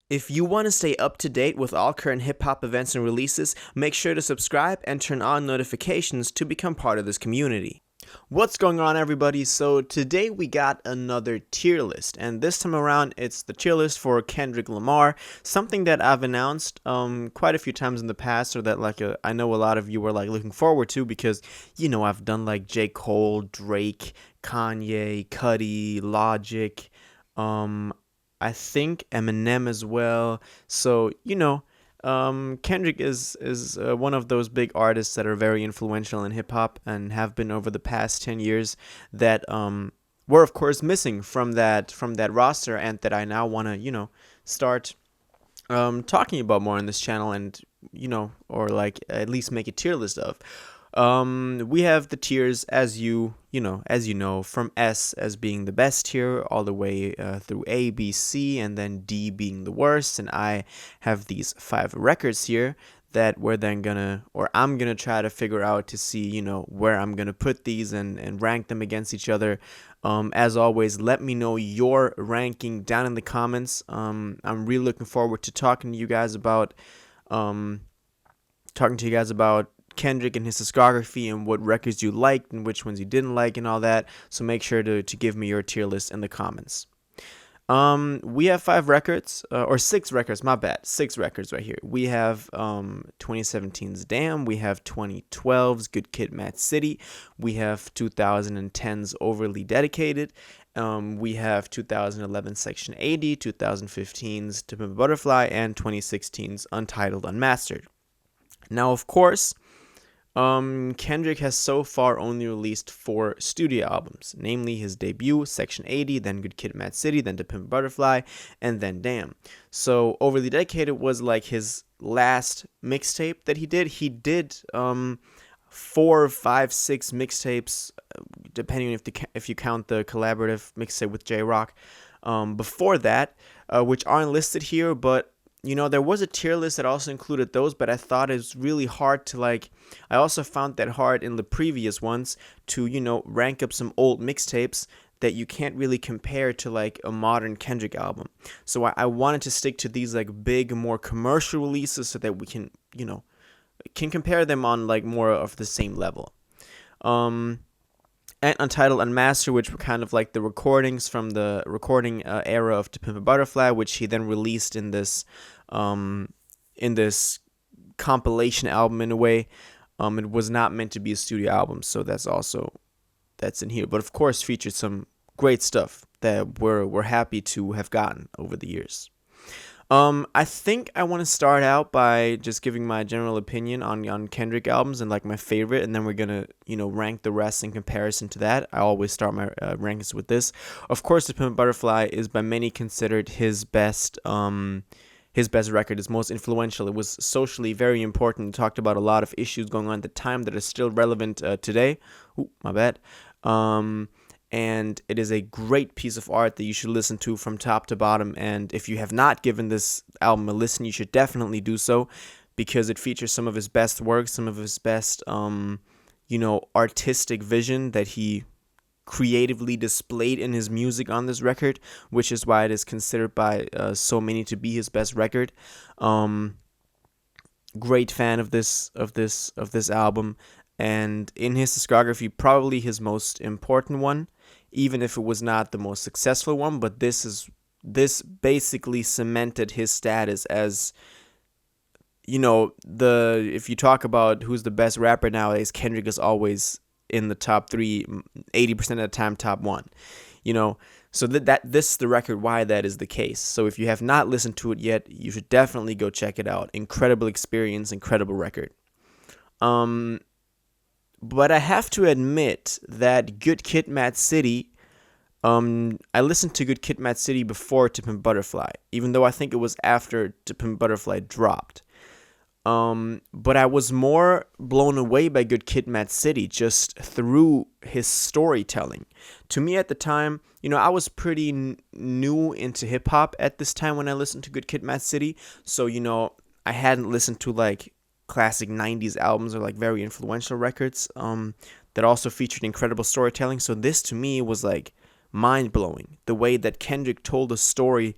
If you want to stay up to date with all current hip hop events and releases, make sure to subscribe and turn on notifications to become part of this community. What's going on, everybody? So today we got another tier list, and this time around it's the tier list for Kendrick Lamar, something that I've announced quite a few times in the past, or that I know a lot of you were looking forward to, because I've done J. Cole, Drake, Kanye, Cudi, Logic, I think Eminem as well. So Kendrick is one of those big artists that are very influential in hip hop and have been over the past 10 years that were of course missing from that roster, and that I now want to start talking about more on this channel, and or at least make a tier list of. We have the tiers as you know, from S as being the best tier all the way through A, B, C, and then D being the worst. And I have these 5 records here that I'm gonna try to figure out to see where I'm gonna put these and rank them against each other. As always, let me know your ranking down in the comments. I'm really looking forward to talking to you guys about Kendrick and his discography, and what records you liked and which ones you didn't like and all that. So make sure to give me your tier list in the comments. We have 5 records, or 6 records, my bad. 6 records right here. We have 2017's Damn, we have 2012's Good Kid, Mad City, we have 2010's Overly Dedicated, we have 2011's Section 80, 2015's To Pimp a Butterfly, and 2016's Untitled Unmastered. Now, of course, Kendrick has so far only released 4 studio albums, namely his debut, Section 80, then Good Kid, Mad City, then To Pimp a Butterfly, and then Damn. So Overly Dedicated was his last mixtape that he did. He did 4, 5, 6 mixtapes, depending on if you count the collaborative mixtape with J-Rock, before that, which aren't listed here, but there was a tier list that also included those, but I thought it was really hard to I also found that hard in the previous ones to, rank up some old mixtapes that you can't really compare to a modern Kendrick album. So I wanted to stick to these big, more commercial releases so that we can, can compare them on more of the same level. And Untitled Unmastered, which were kind of the recordings from the recording era of To Pimp a Butterfly, which he then released in this compilation album in a way. It was not meant to be a studio album, so that's in here. But of course featured some great stuff that we're happy to have gotten over the years. I think I want to start out by just giving my general opinion on Kendrick albums and my favorite, and then we're gonna rank the rest in comparison to that. I always start my rankings with this. Of course, The Pimp a Butterfly is by many considered his best record, his most influential. It was socially very important. It talked about a lot of issues going on at the time that are still relevant today. Ooh, my bad. And it is a great piece of art that you should listen to from top to bottom. And if you have not given this album a listen, you should definitely do so, because it features some of his best work, some of his best, artistic vision that he creatively displayed in his music on this record, which is why it is considered by so many to be his best record. Great fan of this album, and in his discography, probably his most important one, even if it was not the most successful one. But this basically cemented his status as, if you talk about who's the best rapper nowadays, Kendrick is always in the top 3, 80% of the time top 1. So that this is the record why that is the case. So if you have not listened to it yet, you should definitely go check it out. Incredible experience, incredible record. But I have to admit that Good Kid, Mad City, I listened to Good Kid, Mad City before To Pimp a Butterfly, even though I think it was after To Pimp a Butterfly dropped. But I was more blown away by Good Kid, Mad City just through his storytelling. To me at the time, I was pretty new into hip hop at this time when I listened to Good Kid, Mad City. So, I hadn't listened to classic 90s albums or very influential records that also featured incredible storytelling. So this to me was mind-blowing, the way that Kendrick told a story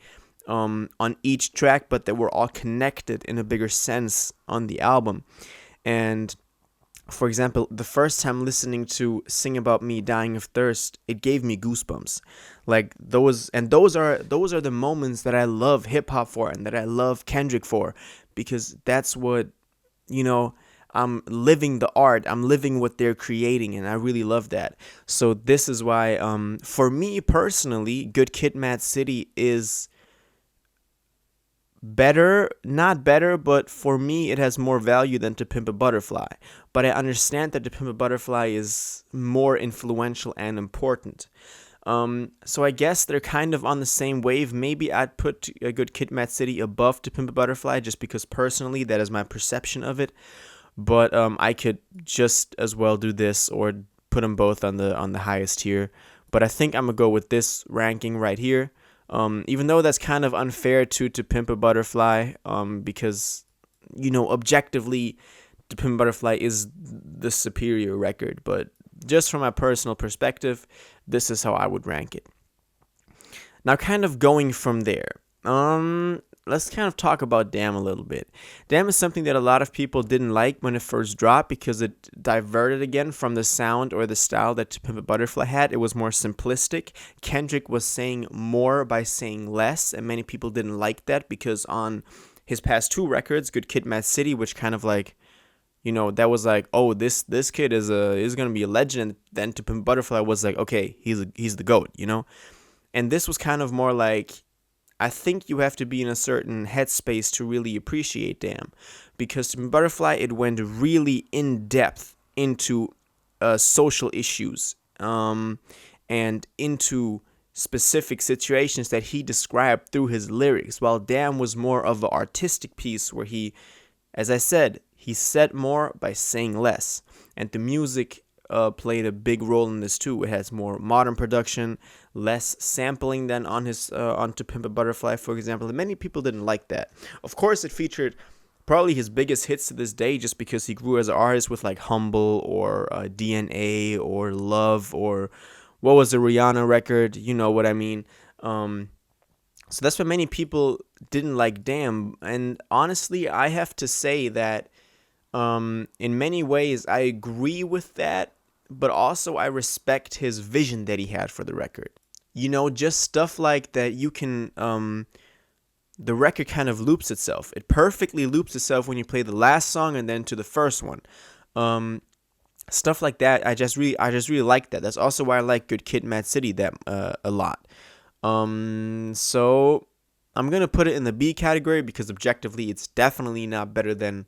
on each track, but that were all connected in a bigger sense on the album. And for example, the first time listening to Sing About Me Dying of Thirst, it gave me goosebumps. Like those are the moments that I love hip hop for and that I love Kendrick for, because that's what, you know, I'm living the art, I'm living what they're creating, and I really love that. So this is why for me personally, Good Kid Mad City is better, not better, but for me it has more value than To Pimp a Butterfly. But I understand that To Pimp a Butterfly is more influential and important. So I guess they're kind of on the same wave. Maybe I'd put A Good Kid, Mad City above To Pimp a Butterfly, just because personally that is my perception of it. But I could just as well do this or put them both on the highest tier. But I think I'm gonna go with this ranking right here. Even though that's kind of unfair to Pimp a Butterfly, because, you know, objectively, To Pimp a Butterfly is the superior record. But just from my personal perspective, this is how I would rank it. Now, kind of going from there, let's kind of talk about Damn a little bit. Damn is something that a lot of people didn't like when it first dropped, because it diverted again from the sound or the style that To Pimp a Butterfly had. It was more simplistic. Kendrick was saying more by saying less, and many people didn't like that, because on his past two records, Good Kid, Mad City, which kind of like, you know, that was like, oh, this kid is gonna be a legend. Then To Pimp a Butterfly was like, okay, he's the GOAT, you know. And this was kind of more like, I think you have to be in a certain headspace to really appreciate Damn, because To Pimp a Butterfly, it went really in depth into social issues, and into specific situations that he described through his lyrics, while Damn was more of an artistic piece where he, as I said, he said more by saying less. And the music played a big role in this too. It has more modern production, less sampling than on his on To Pimp a Butterfly, for example. And many people didn't like that. Of course, it featured probably his biggest hits to this day, just because he grew as an artist with like Humble or DNA or Love, or what was the Rihanna record? You know what I mean. So that's why many people didn't like Damn. And honestly, I have to say that in many ways I agree with that, but also I respect his vision that he had for the record. You know, just stuff like that, you can the record kind of loops itself. It perfectly loops itself when you play the last song and then to the first one. Stuff like that, I just really like that. That's also why I like Good Kid, Mad City that a lot. So I'm gonna put it in the B category, because objectively it's definitely not better than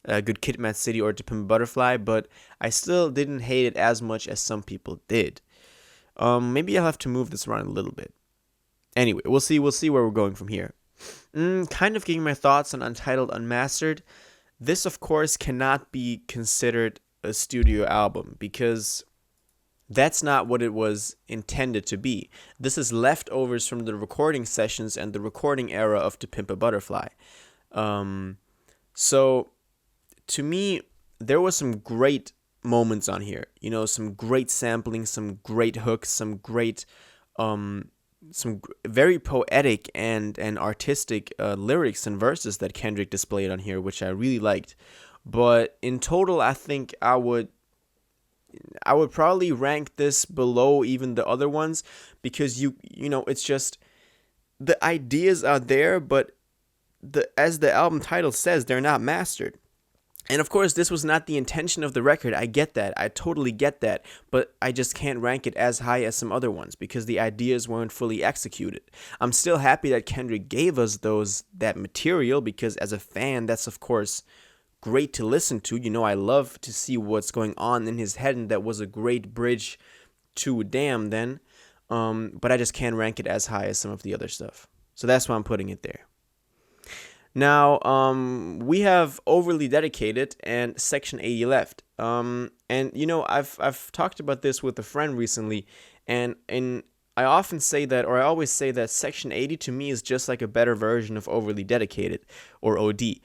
Good Kid, Mad City or To Pimp a Butterfly, but I still didn't hate it as much as some people did. Maybe I'll have to move this around a little bit. Anyway, we'll see where we're going from here. Kind of giving my thoughts on Untitled Unmastered. This, of course, cannot be considered a studio album, because that's not what it was intended to be. This is leftovers from the recording sessions and the recording era of To Pimp a Butterfly. So to me, there was some great moments on here. You know, some great sampling, some great hooks, some great, very poetic and artistic lyrics and verses that Kendrick displayed on here, which I really liked. But in total, I think I would probably rank this below even the other ones, because you know, it's just the ideas are there, but as the album title says, they're not mastered. And of course, this was not the intention of the record. I get that. I totally get that. But I just can't rank it as high as some other ones, because the ideas weren't fully executed. I'm still happy that Kendrick gave us that material, because as a fan, that's of course great to listen to. You know, I love to see what's going on in his head, and that was a great bridge to Damn then. But I just can't rank it as high as some of the other stuff. So that's why I'm putting it there. Now, we have Overly Dedicated and Section 80 left. And you know, I've talked about this with a friend recently, and I always say that Section 80 to me is just like a better version of Overly Dedicated, or OD,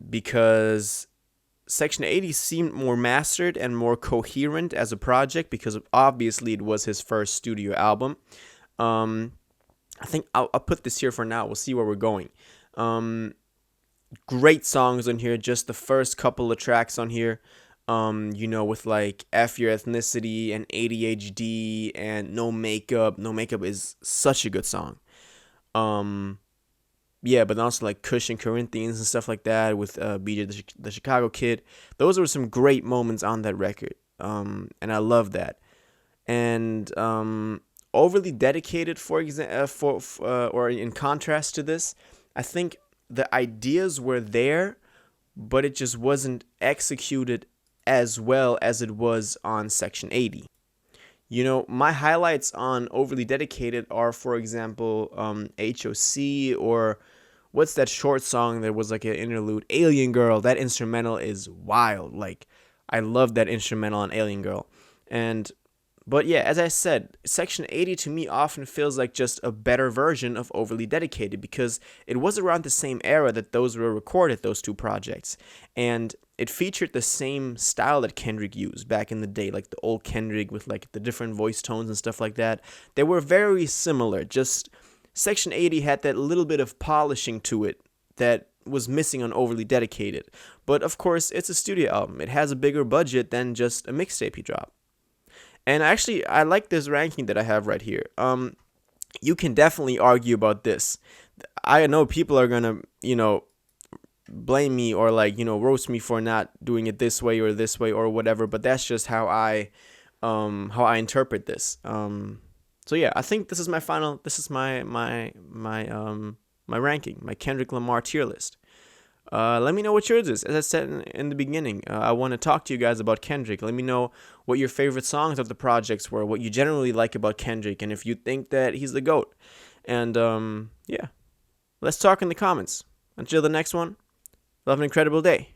because Section 80 seemed more mastered and more coherent as a project, because obviously it was his first studio album. I think I'll put this here for now. We'll see where we're going. Great songs on here. Just the first couple of tracks on here. With like F Your Ethnicity and ADHD and No Makeup. No Makeup is such a good song. Yeah, but also like Kush and Corinthians and stuff like that with BJ the Chicago Kid. Those were some great moments on that record. And I love that. And Overly Dedicated, for example, or in contrast to this, I think the ideas were there, but it just wasn't executed as well as it was on Section 80. My highlights on Overly Dedicated are, for example, HOC, or what's that short song that was like an interlude? Alien Girl. That instrumental is wild. Like, I love that instrumental on Alien Girl. But yeah, as I said, Section 80 to me often feels like just a better version of Overly Dedicated, because it was around the same era that those were recorded, those two projects. And it featured the same style that Kendrick used back in the day, like the old Kendrick with like the different voice tones and stuff like that. They were very similar, just Section 80 had that little bit of polishing to it that was missing on Overly Dedicated. But of course, it's a studio album. It has a bigger budget than just a mixtape he dropped. And actually, I like this ranking that I have right here. You can definitely argue about this. I know people are gonna, blame me or roast me for not doing it this way or whatever. But that's just how I interpret this. So yeah, I think this is my final. This is my ranking, my Kendrick Lamar tier list. Let me know what yours is. As I said in the beginning, I want to talk to you guys about Kendrick. Let me know what your favorite songs of the projects were, what you generally like about Kendrick, and if you think that he's the GOAT. And yeah, let's talk in the comments. Until the next one, have an incredible day.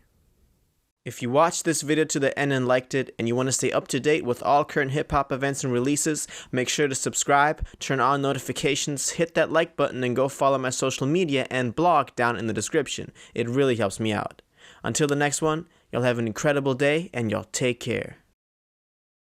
If you watched this video to the end and liked it, and you want to stay up to date with all current hip-hop events and releases, make sure to subscribe, turn on notifications, hit that like button, and go follow my social media and blog down in the description. It really helps me out. Until the next one, y'all have an incredible day, and y'all take care.